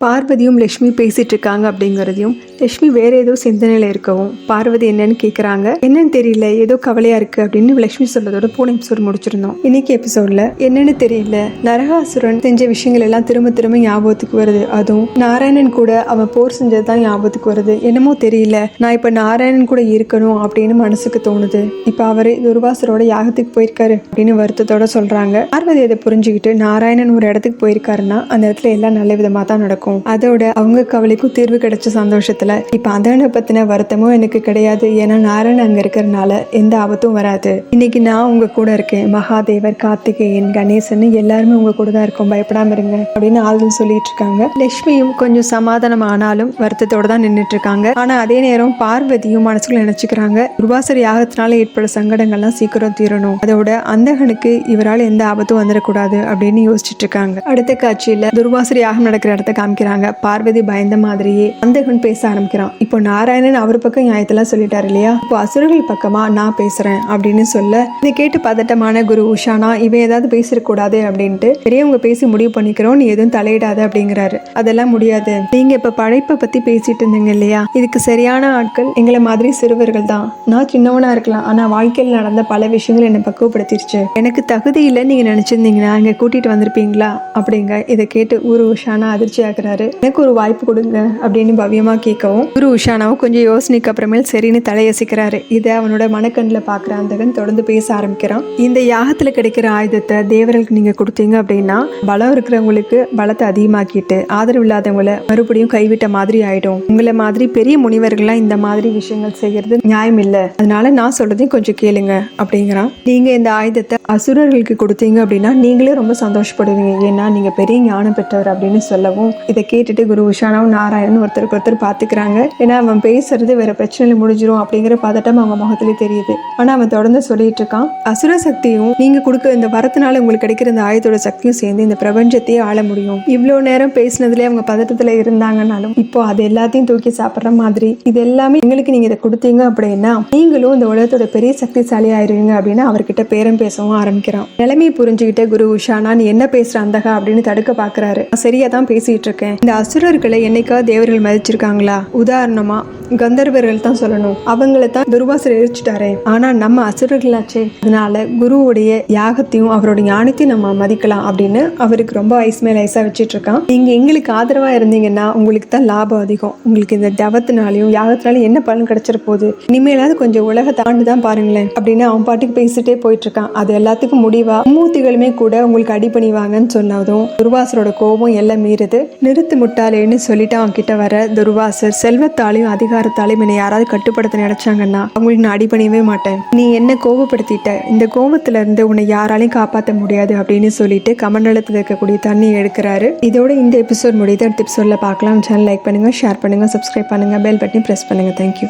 பார்வதியும் லட்சுமி பேசிட்டு இருக்காங்க அப்படிங்கிறதையும் லட்சுமி வேற ஏதோ சிந்தனையில இருக்கவும் பார்வதி என்னன்னு கேக்குறாங்க. என்னன்னு தெரியல, ஏதோ கவலையா இருக்கு அப்படின்னு லட்சுமி சொல்றதோட போன எபிசோட் முடிச்சிருந்தோம். இன்னைக்கு எபிசோட்ல என்னன்னு தெரியல, நரகாசுரன் செஞ்ச விஷயங்கள் எல்லாம் திரும்ப திரும்ப ஞாபகத்துக்கு வருது. அதுவும் நாராயணன் கூட அவன் போர் செஞ்சதுதான் ஞாபகத்துக்கு வருது. என்னமோ தெரியல, நான் இப்ப நாராயணன் கூட இருக்கணும் அப்படின்னு மனசுக்கு தோணுது. இப்ப அவரு துர்வாசரோட யாகத்துக்கு போயிருக்காரு அப்படின்னு வருத்தத்தோட சொல்றாங்க. பார்வதி அதை புரிஞ்சுக்கிட்டு நாராயணன் ஒரு இடத்துக்கு போயிருக்காருன்னா அந்த இடத்துல எல்லாம் நல்ல விதமா தான் நடக்கும். அதோட அவங்க கவலைக்கும் தீர்வு கிடைச்ச சந்தோஷத்துல இப்ப அதனை பத்தின வருத்தமும் எனக்கு கிடையாது. ஏன்னா நாராயணன் அங்க இருக்கிறதுனால எந்த ஆபத்தும் வராது. இன்னைக்கு நான் உங்க கூட இருக்கேன். மகாதேவர், கார்த்திகேயன், கணேசன் எல்லாருமே உங்க கூட தான் இருக்கும், பயப்படாம இருங்க அப்படின்னு ஆளுநர் சொல்லிட்டு இருக்காங்க. லட்சுமியும் கொஞ்சம் சமாதானம் ஆனாலும் வருத்தத்தோட தான் நின்றுட்டு இருக்காங்க. ஆனா அதே நேரம் பார்வதியும் மனசுக்குள்ள நினைச்சுக்கிறாங்க, துர்வாசர் யாகத்தினால ஏற்பட சங்கடங்கள்லாம் சீக்கிரம் தீரணும், அதோட அந்தகனுக்கு இவரால் எந்த ஆபத்தும் வந்துடக்கூடாது அப்படின்னு யோசிச்சுட்டு இருக்காங்க. அடுத்த காட்சியில துர்வாசர் யாகம் நடக்கிற இடத்த காமிக்கிறாங்க. பார்வதி பயந்த மாதிரியே அந்தகன் பேச ஆரம்பிக்கிறான். இப்போ நாராயணன் அவர் பக்கம் நியாயத்தெல்லாம் சொல்லிட்டாரு இல்லையா, இப்போ அசுரர்கள் பக்கமா நான் பேசுறேன் அப்படின்னு சொல்ல இதை கேட்டு பதட்டமான குரு உஷானா இவன் ஏதாவது பேசிடக்கூடாது அப்படின்ட்டு பெரியவங்க பேசி முடிவு பண்ணிக்கிறோம், நீ எதுவும் தலையிடாது அப்படிங்கிறாரு. அதெல்லாம் முடியாது, நீங்க இப்ப படைப்பை பத்தி பேசிட்டு இருந்தீங்க இல்லையா, இதுக்கு சரியான ஆட்கள் எங்களை மாதிரி சிறுவர்கள் தான். நான் சின்னவனா இருக்கலாம், ஆனா வாழ்க்கையில் நடந்த பல விஷயங்கள் என்னை பக்குவப்படுத்திருச்சு. எனக்கு தகுதி இல்லை நீங்க நினைச்சிருந்தீங்கன்னா இங்க கூட்டிட்டு வந்திருப்பீங்களா அப்படிங்க. இதை கேட்டு குரு உஷானா அதிர்ச்சி ஆக்குறாரு. எனக்கு ஒரு வாய்ப்பு கொடுங்க அப்படின்னு பவ்யமா கேட்கவும் குரு உஷானாவும் கொஞ்சம் யோசனைக்கு அப்புறமேல் சரின்னு தலையசிக்கிறாரு. இதை அவனோட மனக்கண்ணில் பாக்குற அந்தகன் தொடர்ந்து பேச ஆரம்பிக்கிறான். இந்த யாகத்துல கிடைக்கிற ஆயுதத்தை தேவர்களுக்கு நீங்க கொடுத்தீங்க அப்படின்னா பலம் இருக்கிறவங்களுக்கு பலத்தை அதிகமாக்கிட்டு ஆதரவு இல்லாதவங்களை மறுபடியும் கைவிட்ட மாதிரி ஆயிடும். உங்களை மாதிரி பெரிய முனிவர்கள்லாம் இந்த மாதிரி விஷயங்கள் செய்யறது நியாயம் இல்லை, அதனால நான் சொல்றதையும் கொஞ்சம் கேளுங்க அப்படிங்கிறான். நீங்க இந்த ஆயுதத்தை அசுரர்களுக்கு கொடுத்தீங்க அப்படின்னா நீங்களே ரொம்ப சந்தோஷப்படுவீங்க, ஏன்னா நீங்க பெரிய ஞானம் பெற்றவர் அப்படின்னு சொல்லவும் இதை கேட்டுட்டு குரு உஷானாவும் நாராயணன் ஒருத்தருக்கு ஒருத்தர் பாத்துக்கிறாங்க. ஏன்னா அவன் பேசுறது வேற பிரச்சனையில முடிஞ்சிரும் அப்படிங்கிற பதட்டம் அவங்க முகத்திலே தெரியுது. ஆனா அவன் தொடர்ந்து சொல்லிட்டு இருக்கான், அசுர சக்தியும் நீங்க கொடுக்க இந்த வரத்தினால உங்களுக்கு கிடைக்கிற இந்த ஆயுதோட சக்தியும் சேர்ந்து இந்த பிரபஞ்சத்தையே ஆள முடியும். இவ்வளவு நேரம் பேசினதுலேயே அவங்க பதட்டத்துல இருந்தாங்கன்னாலும் இப்போ அது எல்லாத்தையும் தூக்கி சாப்பிட்ற மாதிரி இது எல்லாமே எங்களுக்கு நீங்க இதை கொடுத்தீங்க அப்படின்னா நீங்களும் இந்த உலகத்தோட பெரிய சக்திசாலி ஆயிருவீங்க அப்படின்னு அவர்கிட்ட பேரம் பேசவும் ஆரம்பிக்கிறான். நிலைமையை புரிஞ்சுக்கிட்ட குரு உஷானா நீ என்ன பேசுற அந்தகா அப்படின்னு தடுக்க பாக்குறாரு. சரியா தான் பேசிட்டு இருக்கேன். இந்த அசுரர்களை என்னைக்காவது தேவர்கள் மதிச்சிருக்காங்களா? உதாரணமா கந்தர்வர்கள் தான் சொல்லணும், அவங்கள தான் துர்வாசர் எரிச்சிட்டாரே. ஆனா நம்ம அசுரர்களாச்சே, அதனால குருவுடைய யாகத்தையும் அவரோட ஞானத்தையும் நம்ம மதிக்கலாம் அப்படின்னு அவருக்கு ரொம்ப வயசு மேல ஐசா வச்சிட்டு இருக்கான். நீங்க எங்களுக்கு ஆதரவா இருந்தீங்கன்னா உங்களுக்கு தான் லாபம் அதிகம். உங்களுக்கு இந்த தவத்தினாலையும் யாகத்தினாலும் என்ன பலன் கிடைச்சிட போகுது, இனிமேலாவது கொஞ்சம் உலக தாண்டுதான் பாருங்களேன் அப்படின்னு அவன் பாட்டுக்கு பேசிட்டே போயிட்டு இருக்கான். அது எல்லாத்துக்கும் முடிவா மூர்த்திகளுமே கூட உங்களுக்கு அடிபணிவாங்கன்னு சொன்னதும் துர்வாசரோட கோபம் எல்லாம் மீறுது. நிறுத்து முட்டாளேன்னு சொல்லிட்டு அவன் கிட்ட வர துர்வாசர் செல்வத்தாலையும் அதிகாரத்தாலையும் என்னை யாராவது கட்டுப்படுத்த நினைச்சாங்கன்னா அவங்களுக்கு நான் அடிபணியவே மாட்டேன். நீ என்ன கோபப்படுத்திட்ட, இந்த கோபத்துல இருந்து உன்னை யாராலையும் காப்பாற்ற முடியாது அப்படின்னு சொல்லிட்டு கமண்டலத்தில் இருக்கக்கூடிய தண்ணி எடுக்கிறாரு. இதோட இந்த எபிசோட் முடியுது. அடுத்த எபிசோட்ல பார்க்கலாம். சேனல் லைக் பண்ணுங்க, ஷேர் பண்ணுங்க, சப்ஸ்கிரைப் பண்ணுங்க, பெல் பட்டனை பிரஸ் பண்ணுங்க. தேங்க்யூ.